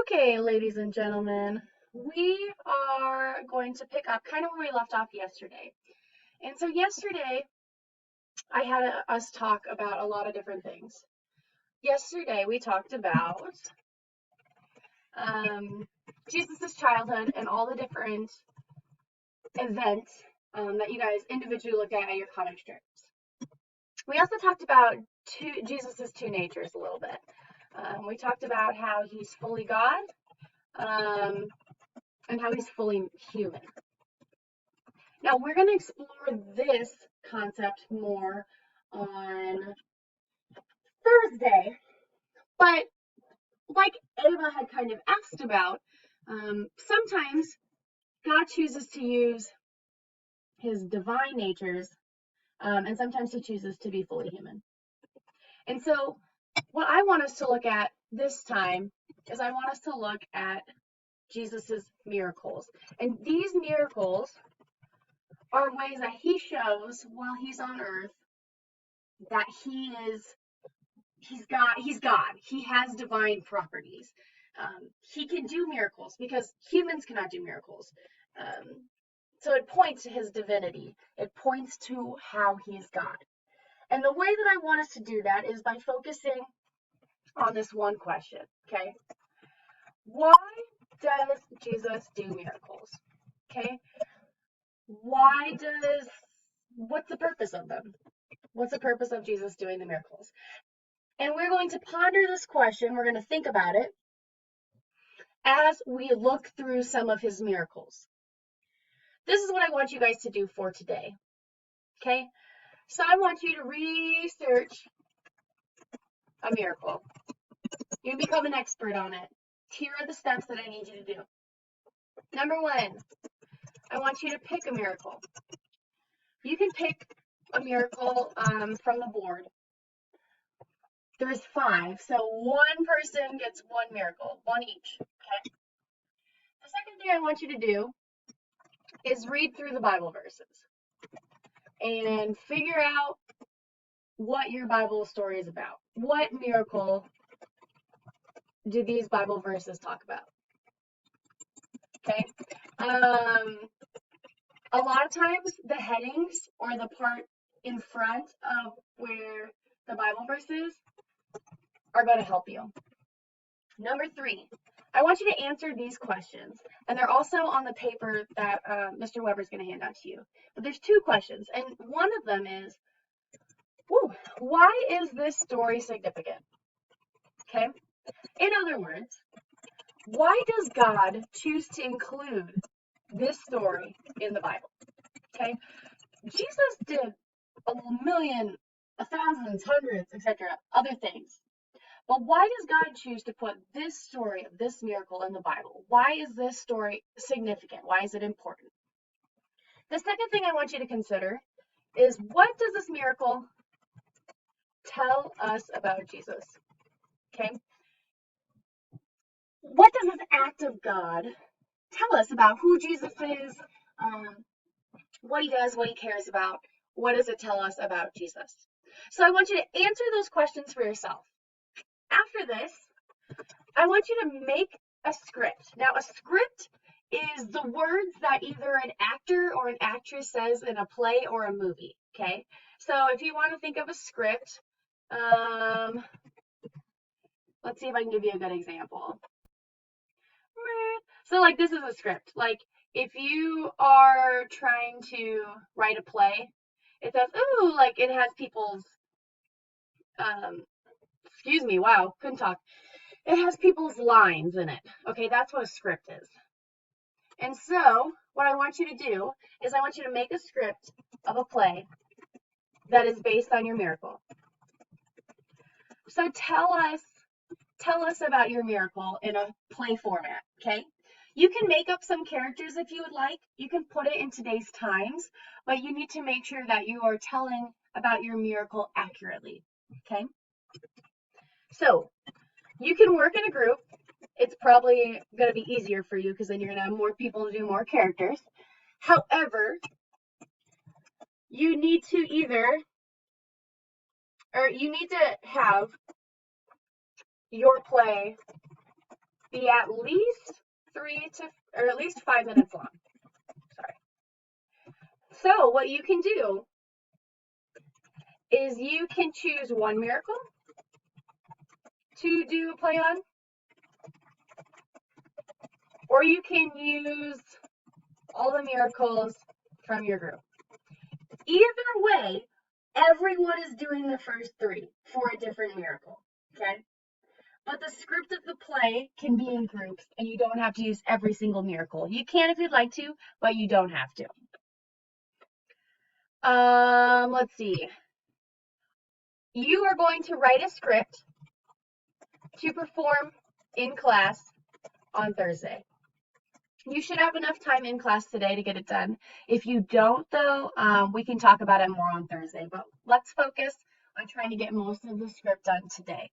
Okay, ladies and gentlemen, we are going to pick up kind of where we left off yesterday. And so yesterday, I had us talk about a lot of different things. Yesterday, we talked about um, Jesus' childhood and all the different events that you guys individually look at your comic strips. We also talked about Jesus' two natures a little bit. We talked about how he's fully God um, and how he's fully human. Now we're going to explore this concept more on Thursday, but like Ava had kind of asked about, sometimes God chooses to use his divine natures, and sometimes he chooses to be fully human. And so what I want us to look at this time is I want us to look at Jesus's miracles. And these miracles are ways that he shows while he's on earth that he's God. He has divine properties. He can do miracles because humans cannot do miracles. So it points to his divinity. It points to how he's God. And the way that I want us to do that is by focusing on this one question, okay? Why does Jesus do miracles? Okay? What's the purpose of them? What's the purpose of Jesus doing the miracles? And we're going to ponder this question. We're going to think about it as we look through some of his miracles. This is what I want you guys to do for today. Okay? So I want you to research a miracle. You become an expert on it. Here are the steps that I need you to do. Number one, I want you to pick a miracle. You can pick a miracle from the board. There's 5, so one person gets one miracle, one each. Okay. The second thing I want you to do is read through the Bible verses and figure out what your Bible story is about. What miracle do these Bible verses talk about? Okay. A lot of times the headings or the part in front of where the Bible verses are going to help you. Number 3, I want you to answer these questions, and they're also on the paper that Mr. Weber is going to hand out to you. But there's 2 questions, and one of them is, why is this story significant? Okay. In other words, why does God choose to include this story in the Bible? Okay. Jesus did a million, thousands, hundreds, etc., other things. But why does God choose to put this story of this miracle in the Bible? Why is this story significant? Why is it important? The second thing I want you to consider is, what does this miracle tell us about Jesus? Okay. What does this act of God tell us about who Jesus is, what he does, what he cares about? What does it tell us about Jesus? So I want you to answer those questions for yourself. After this, I want you to make a script. Now, a script is the words that either an actor or an actress says in a play or a movie, okay? So if you want to think of a script, let's see if I can give you a good example. So like, this is a script. Like, if you are trying to write a play, it says, ooh, like it has people's, excuse me, wow, couldn't talk. It has people's lines in it. Okay, that's what a script is. And so what I want you to do is I want you to make a script of a play that is based on your miracle. So tell us about your miracle in a play format, okay? You can make up some characters if you would like. You can put it in today's times, but you need to make sure that you are telling about your miracle accurately, okay? So you can work in a group. It's probably going to be easier for you because then you're going to have more people to do more characters. However, you need to have your play be at least 5 minutes long. Sorry. So what you can do is you can choose one miracle to do a play on, or you can use all the miracles from your group. Either way, everyone is doing the first 3 for a different miracle, okay? But the script of the play can be in groups, and you don't have to use every single miracle. You can if you'd like to, but you don't have to. Let's see. You are going to write a script to perform in class on Thursday. You should have enough time in class today to get it done. If you don't, though, we can talk about it more on Thursday. But let's focus on trying to get most of the script done today.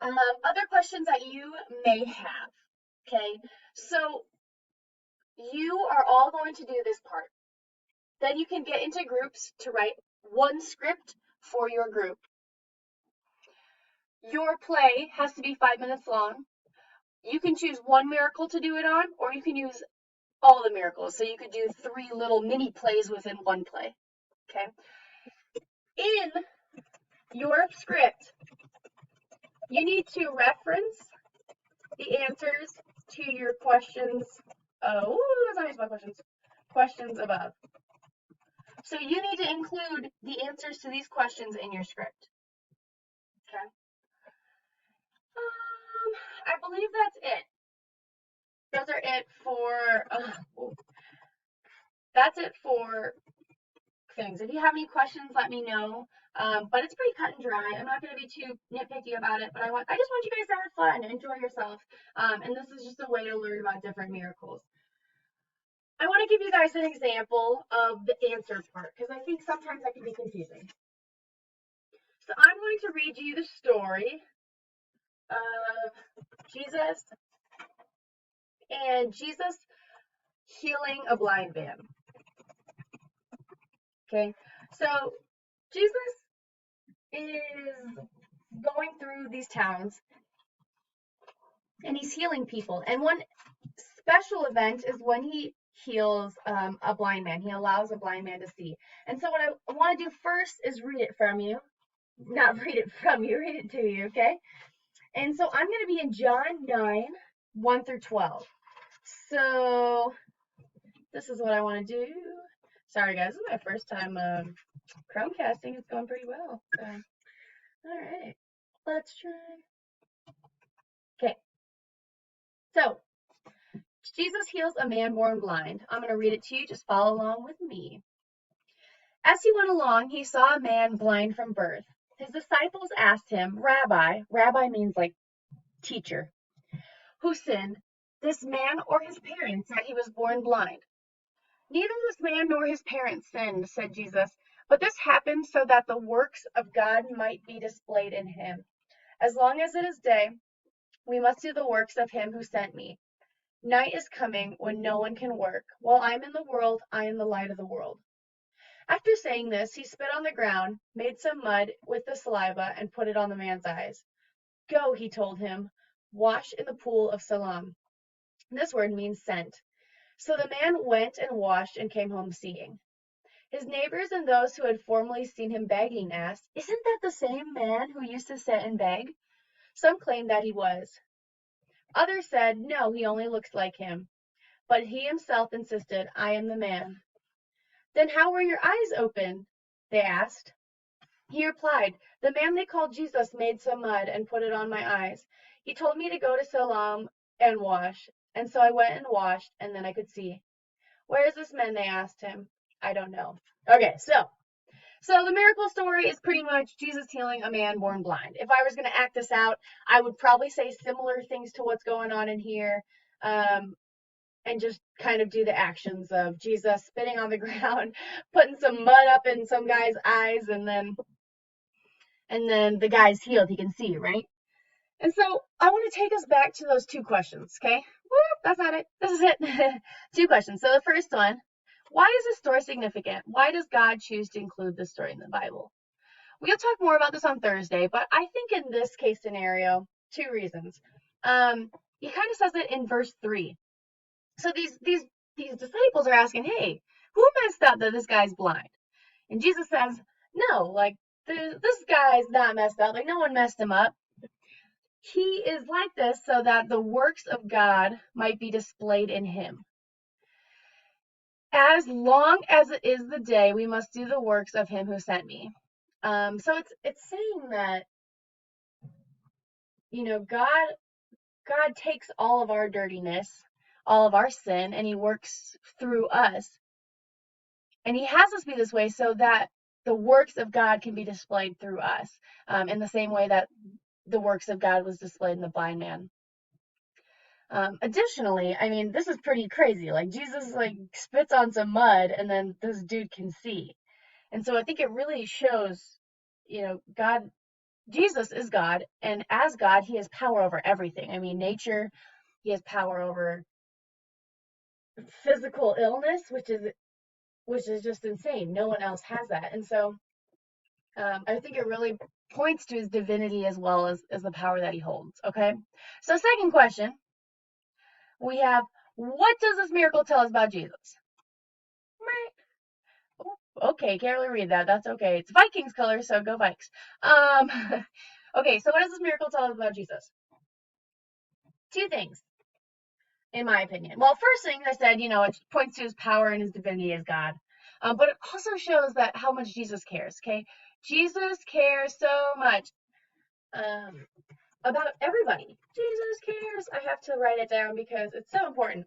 Other questions that you may have, okay? So you are all going to do this part. Then you can get into groups to write one script for your group. Your play has to be 5 minutes long. You can choose one miracle to do it on, or you can use all the miracles. So you could do 3 little mini plays within one play, okay? In your script, you need to reference the answers to your questions. Oh, that's not my questions. Questions above. So you need to include the answers to these questions in your script. Okay. I believe that's it. Those are it for. That's it for things. If you have any questions, let me know. But it's pretty cut and dry. I'm not going to be too nitpicky about it, but I just want you guys to have fun, enjoy yourself. And this is just a way to learn about different miracles. I want to give you guys an example of the answer part, because I think sometimes that can be confusing. So I'm going to read you the story of Jesus and Jesus healing a blind man. Okay, so Jesus is going through these towns and he's healing people. And one special event is when he heals a blind man. He allows a blind man to see. And so what I want to do first is read it from you. Not read it from you, read it to you, okay? And so I'm going to be in John 9, 1 through 12. So this is what I want to do. Sorry, guys, this is my first time Chromecasting. It's going pretty well. So, all right, let's try. Okay. So, Jesus heals a man born blind. I'm going to read it to you. Just follow along with me. As he went along, he saw a man blind from birth. His disciples asked him, Rabbi, rabbi means like teacher, who sinned, this man or his parents, that he was born blind? Neither this man nor his parents sinned, said Jesus, but this happened so that the works of God might be displayed in him. As long as it is day, we must do the works of him who sent me. Night is coming when no one can work. While I am in the world, I am the light of the world. After saying this, he spit on the ground, made some mud with the saliva, and put it on the man's eyes. Go, he told him, wash in the pool of Siloam. This word means sent. So the man went and washed and came home seeing. His neighbors and those who had formerly seen him begging asked, Isn't that the same man who used to sit and beg? Some claimed that he was. Others said, No, he only looks like him. But he himself insisted, I am the man. Then how were your eyes open? They asked. He replied, The man they called Jesus made some mud and put it on my eyes. He told me to go to Siloam and wash. And so I went and washed, and then I could see. Where is this man? They asked him. I don't know. Okay, so the miracle story is pretty much Jesus healing a man born blind. If I was going to act this out, I would probably say similar things to what's going on in here, and just kind of do the actions of Jesus spitting on the ground, putting some mud up in some guy's eyes, and then the guy's healed. He can see, right? And so I want to take us back to those 2 questions, okay? Woo, that's not it. This is it. 2 questions. So the first one, why is this story significant? Why does God choose to include this story in the Bible? We'll talk more about this on Thursday, but I think in this case scenario, 2 reasons. He kind of says it in verse 3. So these disciples are asking, hey, who messed up that this guy's blind? And Jesus says, no, like this guy's not messed up. Like no one messed him up. He is like this so that the works of God might be displayed in him. As long as it is the day, we must do the works of him who sent me. So it's saying that, you know, God takes all of our dirtiness, all of our sin, and he works through us. And he has us be this way so that the works of God can be displayed through us, in the same way that the works of God was displayed in the blind man. Additionally, I mean, this is pretty crazy. Like Jesus like spits on some mud and then this dude can see. And so I think it really shows, you know, Jesus is God, and as God, he has power over everything. I mean, nature, he has power over physical illness, which is just insane. No one else has that. And so I think it really points to his divinity as well as the power that he holds. Okay. So second question, we have, what does this miracle tell us about Jesus? Okay, can't really read that. That's okay. It's Vikings color, so go Vikes. Okay, so what does this miracle tell us about Jesus? 2 things, in my opinion. Well, first thing I said, you know, it points to his power and his divinity as God. But it also shows that how much Jesus cares, okay? Jesus cares so much about everybody. Jesus cares. I have to write it down because it's so important.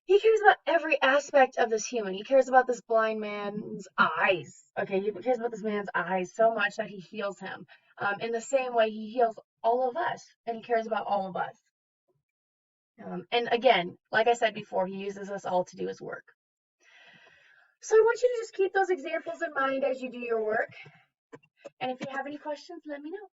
He cares about every aspect of this human. He cares about this blind man's eyes. Okay, he cares about this man's eyes so much that he heals him. In the same way, he heals all of us, and he cares about all of us. And again, like I said before, he uses us all to do his work. So I want you to just keep those examples in mind as you do your work. And if you have any questions, let me know.